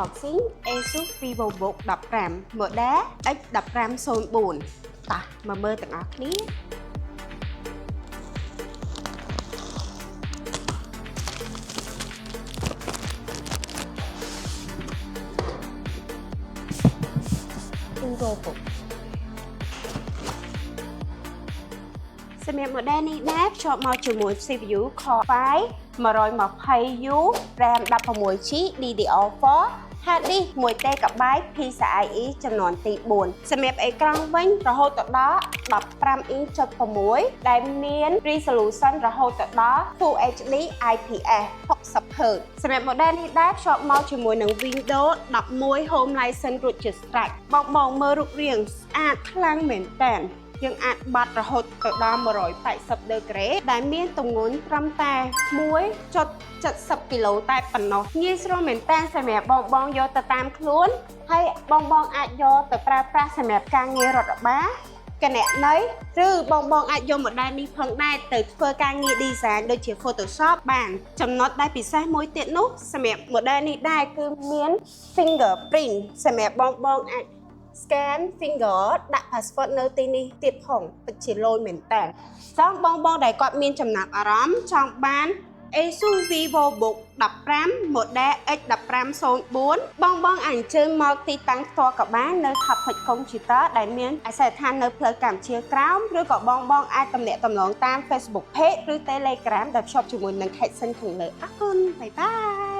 unboxing Asus VivoBook 15 model X1504 តោះមកមើលទាំងអស់គ្នាVivoBook សម្រាប់ model នេះដែរភ្ជាប់មកជាមួយ CPU Core i5 120U RAM 16GB DDR4 Hard disk 1TB PCIe ចំនួនទី4សម្រាប់អេក្រង់វិញរហូតដល់15 inch 6ដែលមាន resolution រហូតដល់ Full HD IPS 60Hz សម្រាប់ model នេះដែរភ្ជាប់មកជាមួយនឹង Windows 11 Home License រួចជាស្រេចបងមើលរូបរាងស្អាតខ្លាំងមែនតើយើងអាចបាត់រហូតទៅដល់180ដឺក្រេដែលមានទម្ងន់ត្រឹមតែ 1.70 គីឡូតែប៉ុណ្ណោះងាយស្រួលមែនតើសម្រាប់បងយកទៅតាមខ្លួនហើយបងអាចយកទៅប្រើប្រាស់សម្រាប់ការងាររដ្ឋបាលគណនេយ្យឬបងអាចយក model នេះផងដែរទៅធ្វើការងារ design ដូចជា Photoshop បានចំណុចដែលពិសេសមួយទៀតនោះសម្រាប់ model នេះដែរគឺមាន fingerprint សម្រាប់បងអាចscan finger ដាក់ password នៅទីនេះទៀតផងពិតជាលយមែនតើចង់បងដែលគាត់មានចំណាប់អារម្មណ៍ចង់បាន Asus VivoBook 15 model X1504 បងអញ្ជើញមកទីតាំងផ្ទាល់ក៏បាននៅ Topic Computer ដែលមានអាសយដ្ឋាននៅផ្លូវកម្ពុជាក្រោមឬក៏បងអាចទំនាក់ទំនងតាម Facebook Page ឬ Telegram ដែលភ្ជាប់ជាមួយនឹង Caption ខាងលើអរគុណបាយបាយ